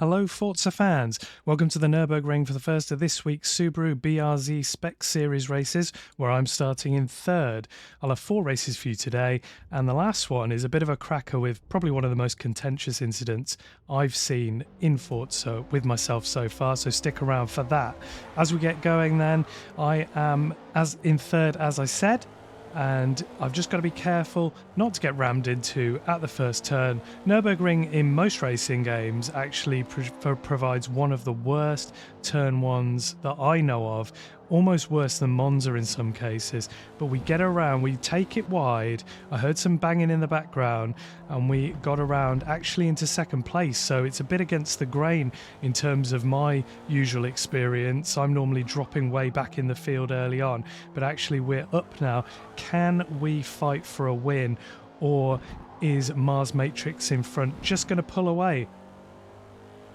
Hello Forza fans, welcome to the Nurburgring for the first of this week's Subaru BRZ Spec Series races, where I'm starting in third. I'll have 4 races for you today, and the last one is a bit of a cracker with probably one of the most contentious incidents I've seen in Forza with myself so far, so stick around for that. As we get going then, I am in third as I said, and I've just got to be careful not to get rammed into at the first turn. Nurburgring in most racing games actually provides one of the worst turn ones that I know of, almost worse than Monza in some cases, but we get around, we take it wide. I heard some banging in the background and we got around actually into second place, so it's a bit against the grain in terms of my usual experience. I'm normally dropping way back in the field early on, but actually we're up now. Can we fight for a win, or is Mars Matrix in front just going to pull away?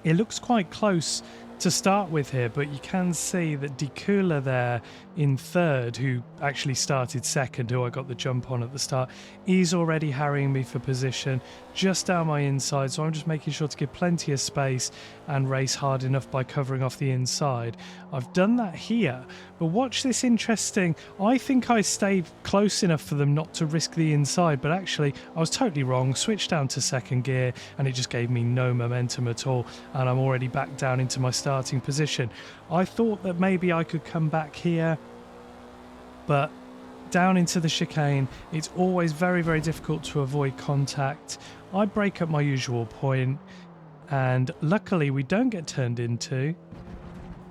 It looks quite close to start with here, but you can see that G.Skill there in third, who actually started second, who I got the jump on at the start, is already harrying me for position just down my inside, so I'm just making sure to give plenty of space and race hard enough by covering off the inside. I've done that here, but watch this interesting. I think I stayed close enough for them not to risk the inside, but actually I was totally wrong. Switched down to second gear and it just gave me no momentum at all, and I'm already back down into my starting position. I thought that maybe I could come back here, but down into the chicane, it's always very, very difficult to avoid contact. I break up my usual point, and luckily we don't get turned into,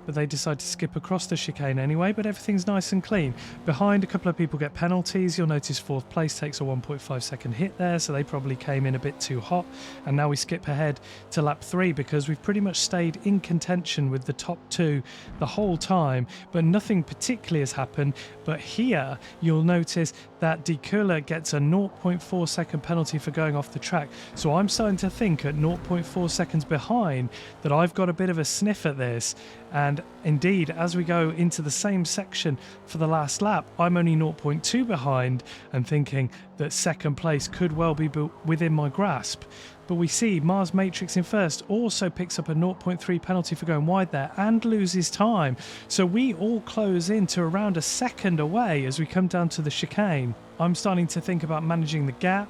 but they decide to skip across the chicane anyway, but everything's nice and clean. Behind, a couple of people get penalties. You'll notice fourth place takes a 1.5 second hit there, so they probably came in a bit too hot. And now we skip ahead to lap 3 because we've pretty much stayed in contention with the top 2 the whole time, but nothing particularly has happened. But here you'll notice that G.Skill gets a 0.4 second penalty for going off the track. So I'm starting to think at 0.4 seconds behind that I've got a bit of a sniff at this. And indeed, as we go into the same section for the last lap, I'm only 0.2 behind and thinking that second place could well be within my grasp. But we see Mars Matrix in first also picks up a 0.3 penalty for going wide there and loses time. So we all close in to around a second away as we come down to the chicane. I'm starting to think about managing the gap.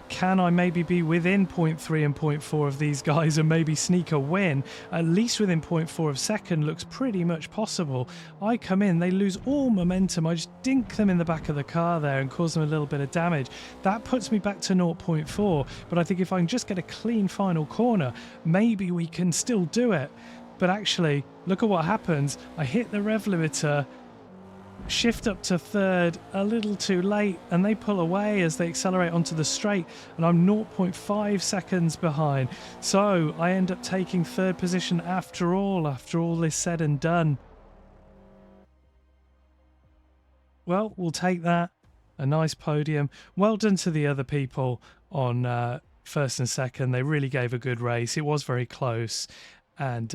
Can I maybe be within 0.3 and 0.4 of these guys and maybe sneak a win? At least within 0.4 of second looks pretty much possible. I come in, they lose all momentum. I just dink them in the back of the car there and cause them a little bit of damage. That puts me back to 0.4, but I think if I can just get a clean final corner, maybe we can still do it. But actually, look at what happens. I hit the rev limiter, shift up to third a little too late, and they pull away as they accelerate onto the straight, and I'm 0.5 seconds behind. So I end up taking third position after all this said and done. Well, we'll take that. A nice podium. Well done to the other people on first and second. They really gave a good race. It was very close. And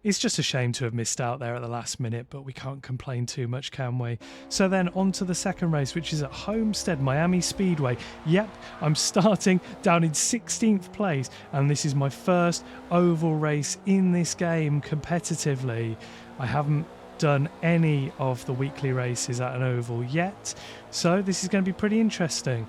it's just a shame to have missed out there at the last minute, but we can't complain too much, can we? So then on to the second race, which is at Homestead-Miami Speedway. Yep, I'm starting down in 16th place, and this is my first oval race in this game competitively. I haven't done any of the weekly races at an oval yet, so this is going to be pretty interesting.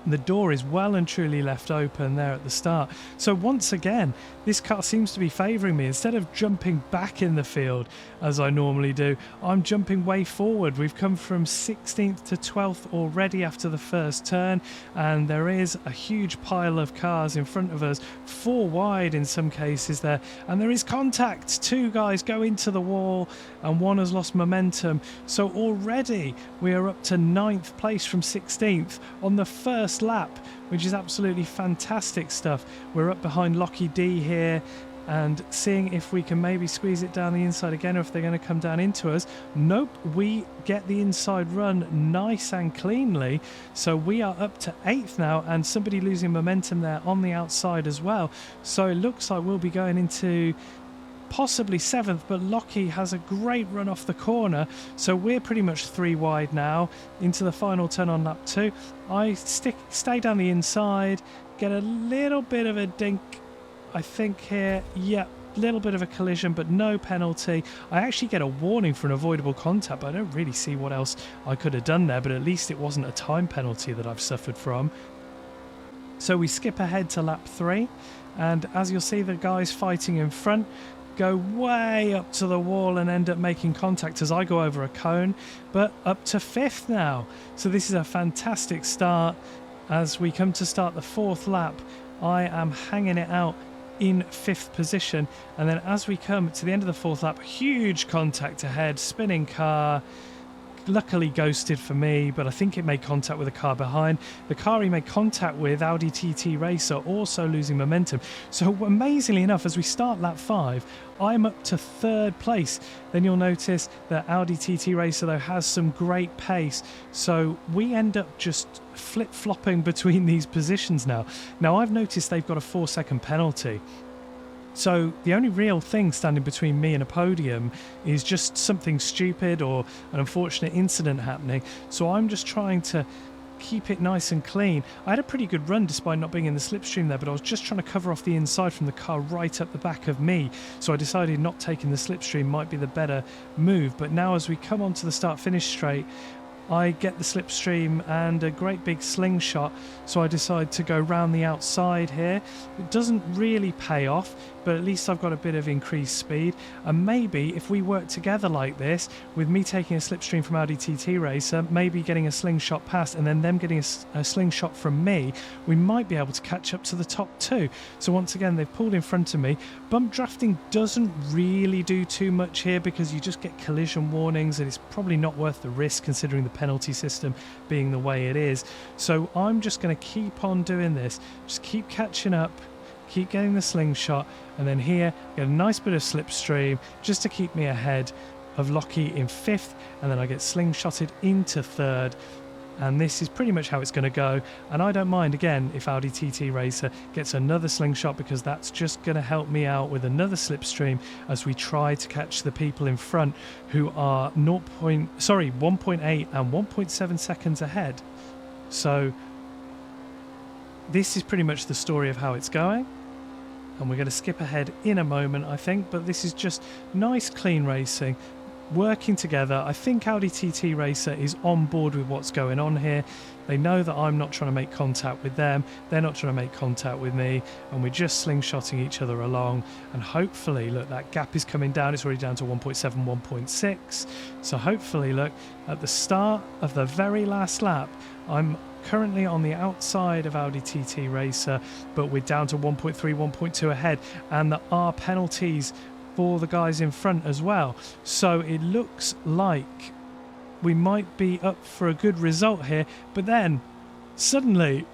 The door is well and truly left open there at the start. So once again, this car seems to be favouring me. Instead of jumping back in the field as I normally do, I'm jumping way forward. We've come from 16th to 12th already after the first turn, and there is a huge pile of cars in front of us, 4 wide in some cases there, and there is contact. 2 guys go into the wall and 1 has lost momentum. So already we are up to 9th place from 16th on the first lap, which is absolutely fantastic stuff. We're up behind Locky D here and seeing if we can maybe squeeze it down the inside again, or if they're going to come down into us. Nope, we get the inside run nice and cleanly. So we are up to 8th now, and somebody losing momentum there on the outside as well. So it looks like we'll be going into possibly 7th, but Locky has a great run off the corner, so we're pretty much 3 wide now into the final turn on lap 2. I stay down the inside, get a little bit of a dink I think here, yeah, little bit of a collision, but no penalty. I actually get a warning for an avoidable contact, but I don't really see what else I could have done there, but at least it wasn't a time penalty that I've suffered from. So we skip ahead to lap 3, and as you'll see, the guys fighting in front go way up to the wall and end up making contact as I go over a cone, but up to 5th now. So this is a fantastic start. As we come to start the 4th lap, I am hanging it out in 5th position, and then as we come to the end of the 4th lap, huge contact ahead, spinning car, luckily ghosted for me, but I think it made contact with a car behind. The car he made contact with, Audi TT Racer, also losing momentum. So amazingly enough, as we start lap 5, I'm up to 3rd place. Then you'll notice that Audi TT Racer though has some great pace, so we end up just flip-flopping between these positions now. Now I've noticed they've got a 4-second penalty. So the only real thing standing between me and a podium is just something stupid or an unfortunate incident happening. So I'm just trying to keep it nice and clean. I had a pretty good run despite not being in the slipstream there, but I was just trying to cover off the inside from the car right up the back of me. So I decided not taking the slipstream might be the better move. But now as we come onto the start-finish straight, I get the slipstream and a great big slingshot, so I decide to go round the outside here. It doesn't really pay off, but at least I've got a bit of increased speed, and maybe if we work together like this, with me taking a slipstream from Audi TT Racer, maybe getting a slingshot past and then them getting a slingshot from me, we might be able to catch up to the top 2. So once again, they've pulled in front of me. Bump drafting doesn't really do too much here because you just get collision warnings, and it's probably not worth the risk considering the penalty system being the way it is. So I'm just going to keep on doing this, just keep catching up, keep getting the slingshot, and then here get a nice bit of slipstream just to keep me ahead of Lockie in 5th, and then I get slingshotted into 3rd. And this is pretty much how it's going to go, and I don't mind again if Audi TT Racer gets another slingshot, because that's just going to help me out with another slipstream as we try to catch the people in front who are 1.8 and 1.7 seconds ahead. So this is pretty much the story of how it's going, and we're going to skip ahead in a moment, I think, but this is just nice clean racing, working together. I think Audi TT Racer is on board with what's going on here. They know that I'm not trying to make contact with them, they're not trying to make contact with me, and we're just slingshotting each other along. And hopefully, look, that gap is coming down. It's already down to 1.7, 1.6. So hopefully, look, at the start of the very last lap, I'm currently on the outside of Audi TT Racer, but we're down to 1.3, 1.2 ahead, and there are penalties for the guys in front as well. So it looks like we might be up for a good result here. But then suddenly,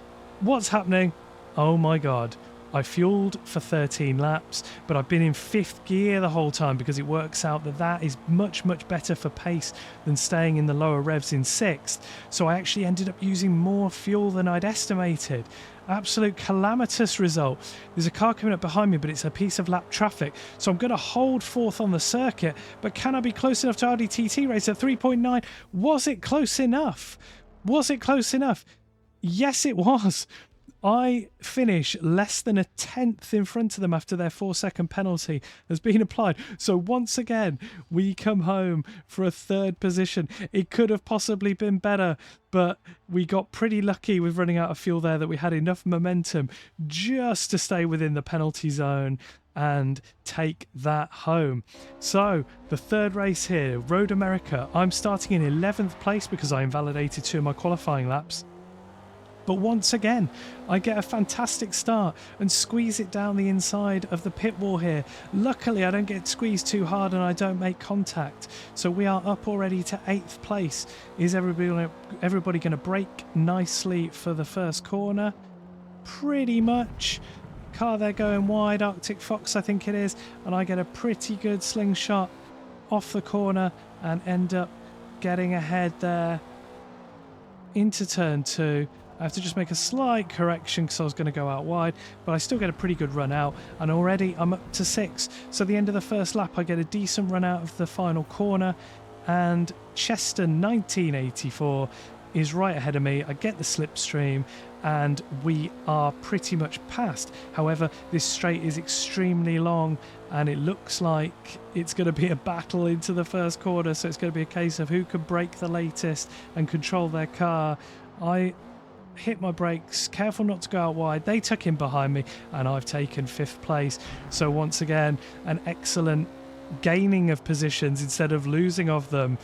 what's happening? Oh my god, I fueled for 13 laps, but I've been in 5th gear the whole time because it works out that that is much better for pace than staying in the lower revs in 6th. So I actually ended up using more fuel than I'd estimated. Absolute calamitous result. There's a car coming up behind me, but it's a piece of lap traffic, so I'm going to hold 4th on the circuit. But can I be close enough to Audi TT Racer? 3.9. Was it close enough? Was it close enough? Yes, it was. I finish less than a 10th in front of them after their 4-second penalty has been applied. So once again, we come home for a 3rd position. It could have possibly been better, but we got pretty lucky with running out of fuel there that we had enough momentum just to stay within the penalty zone and take that home. So the 3rd race here, Road America, I'm starting in 11th place because I invalidated 2 of my qualifying laps. But once again, I get a fantastic start and squeeze it down the inside of the pit wall here. Luckily, I don't get squeezed too hard and I don't make contact. So we are up already to 8th place. Is everybody going to brake nicely for the first corner? Pretty much. Car there going wide, Arctic Fox I think it is. And I get a pretty good slingshot off the corner and end up getting ahead there into turn 2. I have to just make a slight correction because I was going to go out wide, but I still get a pretty good run out, and already I'm up to 6. So at the end of the first lap, I get a decent run out of the final corner, and Chester 1984 is right ahead of me. I get the slipstream, and we are pretty much past. However, this straight is extremely long and it looks like it's going to be a battle into the first corner, so it's going to be a case of who can brake the latest and control their car. I hit my brakes, careful not to go out wide. They took in behind me and I've taken 5th place. So once again, an excellent gaining of positions instead of losing of them.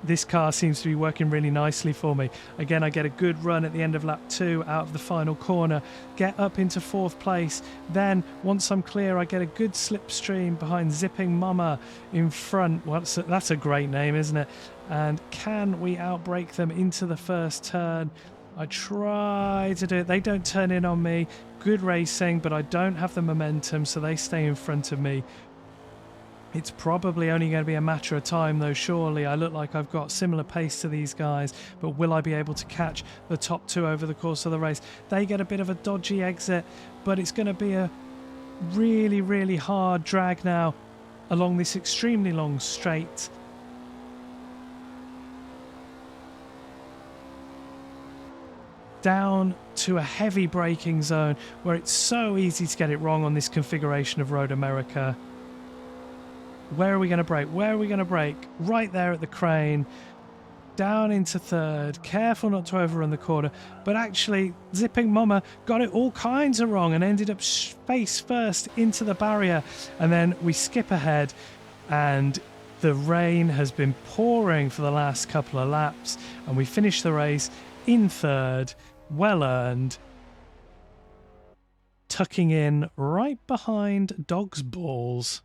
This car seems to be working really nicely for me. Again, I get a good run at the end of lap 2 out of the final corner, get up into 4th place. Then once I'm clear, I get a good slipstream behind Zipping Mama in front. Well, that's a great name, isn't it? And can we outbrake them into the first turn? I try to do it. They don't turn in on me. Good racing, but I don't have the momentum, so they stay in front of me. It's probably only going to be a matter of time, though, surely. I look like I've got similar pace to these guys, but will I be able to catch the top 2 over the course of the race? They get a bit of a dodgy exit, but it's going to be a really, really hard drag now along this extremely long straight. Down to a heavy braking zone where it's so easy to get it wrong on this configuration of Road America. Where are we going to brake? Where are we going to brake? Right there at the crane. Down into 3rd. Careful not to overrun the corner. But actually, Zipping Mama got it all kinds of wrong and ended up face first into the barrier. And then we skip ahead and the rain has been pouring for the last couple of laps. And we finish the race in 3rd. Well earned. Tucking in right behind Dog's Balls.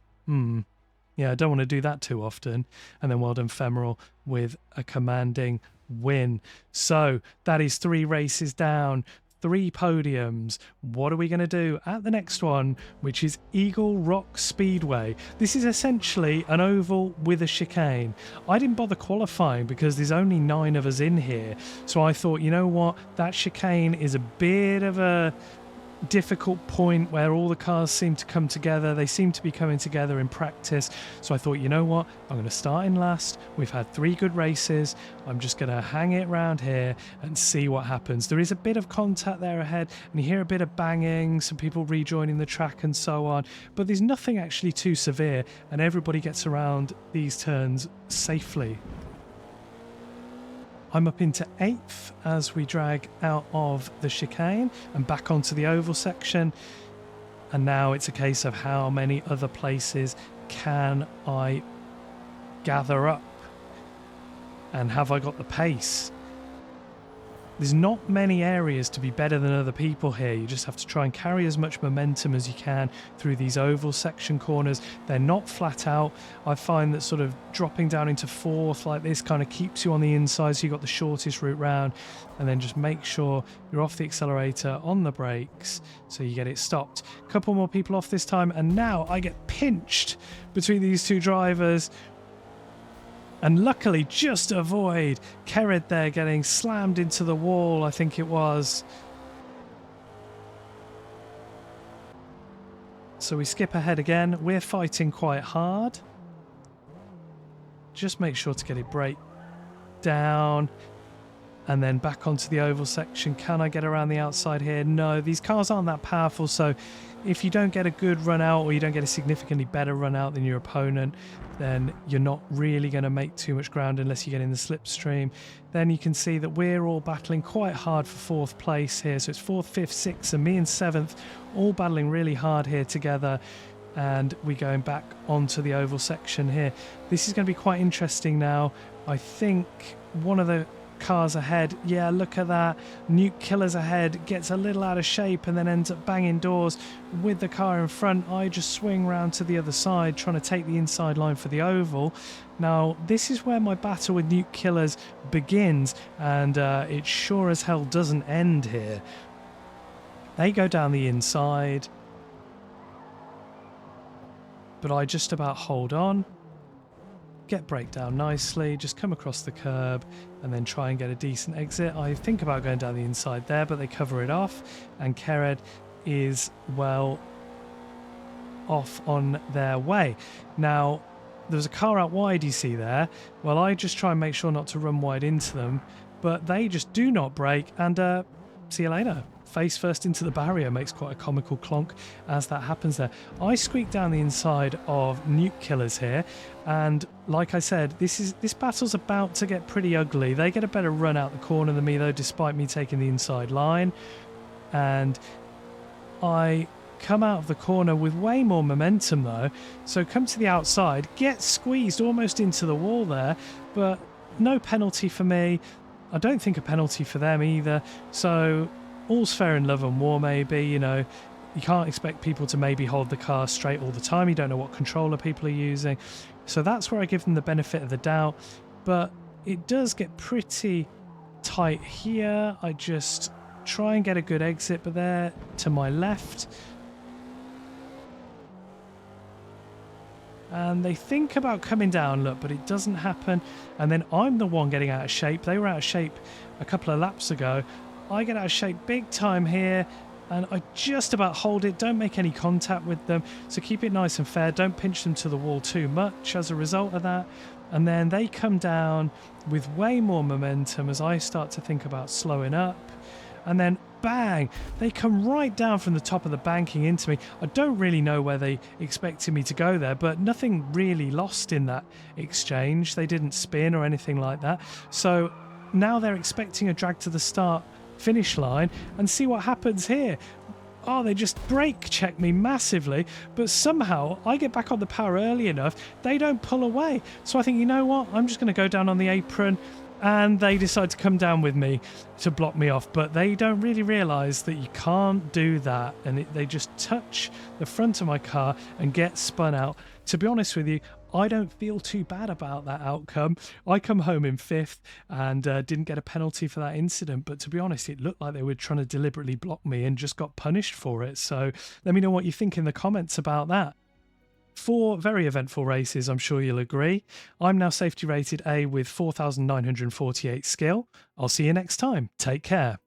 Yeah, I don't want to do that too often. And then well done, Femoral, with a commanding win. So that is 3 races down, 3 podiums. What are we going to do at the next one, which is Eaglerock Speedway? This is essentially an oval with a chicane. I didn't bother qualifying because there's only 9 of us in here. So I thought, you know what? That chicane is a bit of a difficult point where all the cars seem to come together. They seem to be coming together in practice. So I thought, you know what? I'm going to start in last. We've had 3 good races. I'm just going to hang it around here and see what happens. There is a bit of contact there ahead and you hear a bit of banging, some people rejoining the track and so on. But there's nothing actually too severe and everybody gets around these turns safely. I'm up into 8th as we drag out of the chicane and back onto the oval section. And now it's a case of how many other places can I gather up? And have I got the pace? There's not many areas to be better than other people here. You just have to try and carry as much momentum as you can through these oval section corners. They're not flat out. I find that sort of dropping down into 4th like this kind of keeps you on the inside, so you've got the shortest route round. And then just make sure you're off the accelerator, on the brakes, so you get it stopped. A couple more people off this time, and now I get pinched between these 2 drivers. And luckily just avoid Kered there getting slammed into the wall, I think it was. So we skip ahead again. We're fighting quite hard. Just make sure to get it brake down. And then back onto the oval section. Can I get around the outside here? No, these cars aren't that powerful. So if you don't get a good run out or you don't get a significantly better run out than your opponent, then you're not really going to make too much ground unless you get in the slipstream. Then you can see that we're all battling quite hard for 4th place here. So it's 4th, 5th, 6th, and me in 7th, all battling really hard here together. And we're going back onto the oval section here. This is going to be quite interesting now. I think one of the cars ahead, yeah, look at that, Nuke Killer's ahead, gets a little out of shape and then ends up banging doors with the car in front. I just swing round to the other side trying to take the inside line for the oval. Now this is where my battle with Nuke Killers begins, and it sure as hell doesn't end here. They go down the inside, but I just about hold on, get brake down nicely, just come across the curb and then try and get a decent exit. I think about going down the inside there, but they cover it off, and Kered is well off on their way. Now there's a car out wide you see there. Well, I just try and make sure not to run wide into them, but they just do not brake, and see you later. Face first into the barrier makes quite a comical clonk as that happens there. I squeaked down the inside of Nuke Killers here, and like I said, this battle's about to get pretty ugly. They get a better run out the corner than me though, despite me taking the inside line, and I come out of the corner with way more momentum though, so come to the outside, get squeezed almost into the wall there, but no penalty for me. I don't think a penalty for them either, so all's fair in love and war maybe. You know, you can't expect people to maybe hold the car straight all the time. You don't know what controller people are using, so that's where I give them the benefit of the doubt. But it does get pretty tight here. I just try and get a good exit, but there to my left, and they think about coming down, look, but it doesn't happen. And then I'm the one getting out of shape. They were out of shape a couple of laps ago. I get out of shape big time here, and I just about hold it, don't make any contact with them, so keep it nice and fair, don't pinch them to the wall too much as a result of that. And then they come down with way more momentum as I start to think about slowing up, and then bang, they come right down from the top of the banking into me. I don't really know where they expected me to go there, but nothing really lost in that exchange. They didn't spin or anything like that, so now they're expecting a drag to the start finish line, and see what happens here. Oh, they just brake check me massively, but somehow I get back on the power early enough, they don't pull away. So I think, you know what, I'm just going to go down on the apron, and they decide to come down with me to block me off, but they don't really realise that you can't do that, and they just touch the front of my car and get spun out. To be honest with you, I don't feel too bad about that outcome. I come home in 5th and didn't get a penalty for that incident, but to be honest, it looked like they were trying to deliberately block me and just got punished for it. So let me know what you think in the comments about that. 4 very eventful races, I'm sure you'll agree. I'm now safety rated A with 4,948 skill. I'll see you next time. Take care.